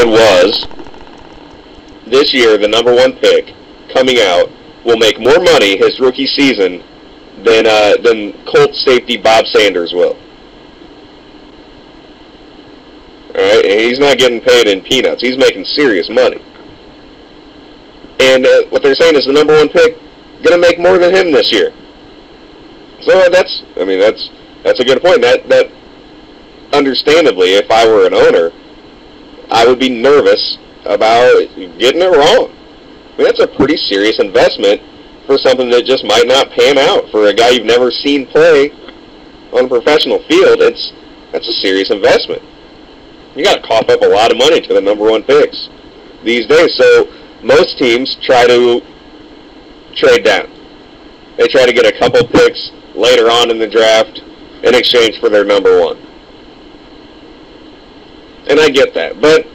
said was, this year, the number 1 pick coming out will make more money his rookie season than Colts safety Bob Sanders will. Alright, and he's not getting paid in peanuts. He's making serious money. And what they're saying is the number 1 pick going to make more than him this year. So that's a good point. That understandably, if I were an owner, I would be nervous about getting it wrong. I mean, that's a pretty serious investment for something that just might not pan out. For a guy you've never seen play on a professional field, that's a serious investment. You got to cough up a lot of money to the number 1 picks these days. So most teams try to trade down. They try to get a couple picks later on in the draft in exchange for their number 1. And I get that, but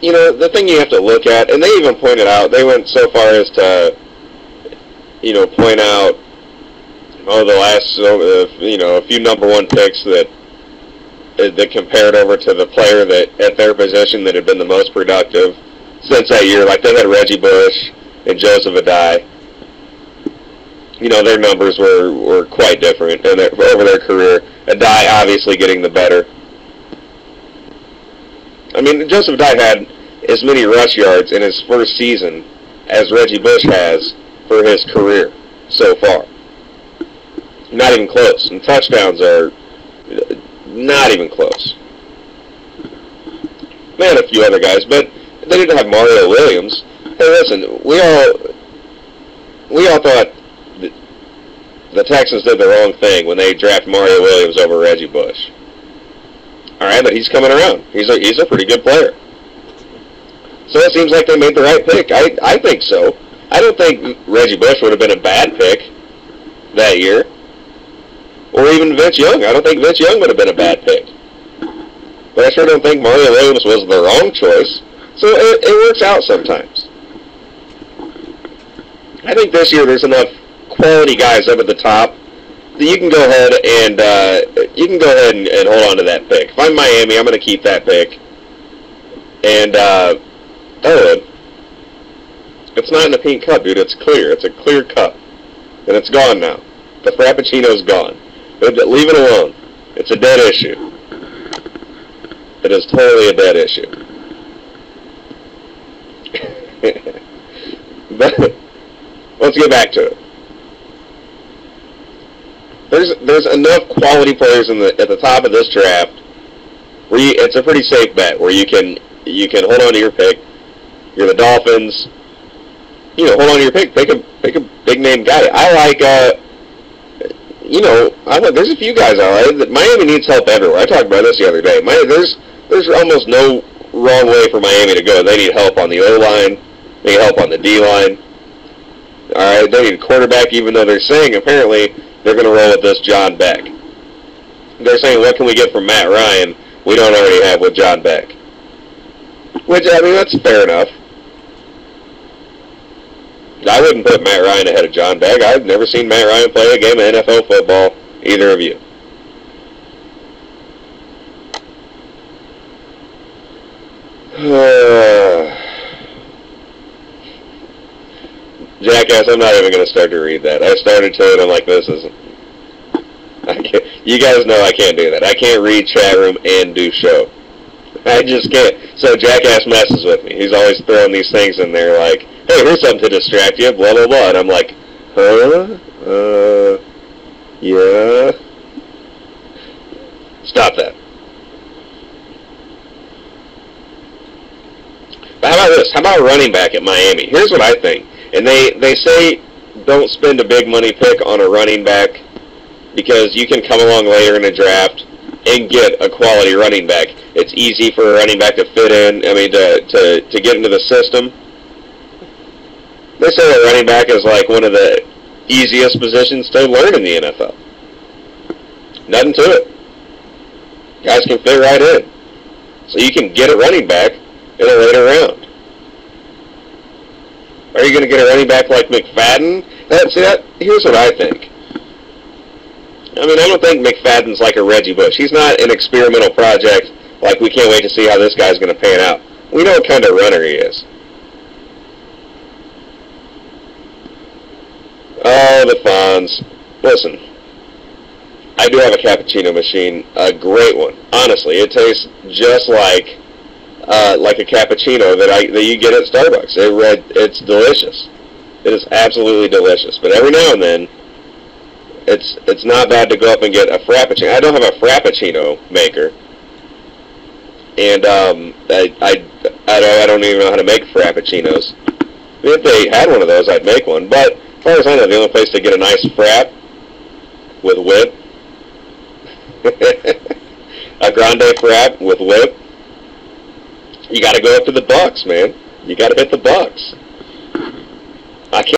you know, the thing you have to look at, and they even pointed out, they went so far as to, you know, point out, the last, a few number 1 picks that compared over to the player that at their position that had been the most productive since that year. Like they had Reggie Bush and Joseph Adai. You know, their numbers were quite different over their career. Adai obviously getting the better. I mean, Joseph Adai had as many rush yards in his first season as Reggie Bush has for his career so far. Not even close. And touchdowns are not even close. They had a few other guys, but they didn't have Mario Williams. Hey, listen, we all thought the Texans did the wrong thing when they drafted Mario Williams over Reggie Bush. All right, but he's coming around. He's a pretty good player. So it seems like they made the right pick. I think so. I don't think Reggie Bush would have been a bad pick that year. Or even Vince Young. I don't think Vince Young would have been a bad pick. But I sure don't think Mario Williams was the wrong choice. So it works out sometimes. I think this year there's enough quality guys up at the top that you can go ahead and hold on to that pick. If I'm Miami, I'm going to keep that pick. And it's not in the pink cup, dude. It's clear. It's a clear cup, and it's gone now. The Frappuccino's gone. Leave it alone. It's a dead issue. It is totally a dead issue. But let's get back to it. There's enough quality players at the top of this draft where it's a pretty safe bet where you can hold on to your pick. You're the Dolphins. You know, hold on to your pick. Pick a big name guy. I like there's a few guys I like. That Miami needs help everywhere. I talked about this the other day. There's almost no wrong way for Miami to go. They need help on the O-line. They need help on the D-line. All right, they need a quarterback, even though they're saying apparently they're going to roll with this John Beck. They're saying, what can we get from Matt Ryan we don't already have with John Beck? Which, I mean, that's fair enough. I wouldn't put Matt Ryan ahead of John Beck. I've never seen Matt Ryan play a game of NFL football, either of you. Jackass, I'm not even going to start to read that. I started to and I'm like, this isn't... You guys know I can't do that. I can't read chat room and do show. I just can't. So Jackass messes with me. He's always throwing these things in there like, hey, here's something to distract you, blah, blah, blah. And I'm like, yeah. Stop that. But how about this? How about running back at Miami? Here's what I think. And they say don't spend a big money pick on a running back because you can come along later in a draft and get a quality running back. It's easy for a running back to fit in, to get into the system. They say a running back is like one of the easiest positions to learn in the NFL. Nothing to it. Guys can fit right in. So you can get a running back in a later round. Are you going to get a running back like McFadden? Here's what I think. I mean, I don't think McFadden's like a Reggie Bush. He's not an experimental project Like, we can't wait to see how this guy's going to pan out. We know what kind of runner he is. Oh, the Fonz. Listen, I do have a cappuccino machine, a great one. Honestly, it tastes just like a cappuccino that you get at Starbucks. It's delicious. It is absolutely delicious. But every now and then, it's not bad to go up and get a frappuccino. I don't have a frappuccino maker, and I don't even know how to make frappuccinos. If they had one of those, I'd make one. But as far as I know, the only place to get a nice frap with whip, a grande frap with whip, you got to go up to the Bucks, man. You got to hit the Bucks. I can't.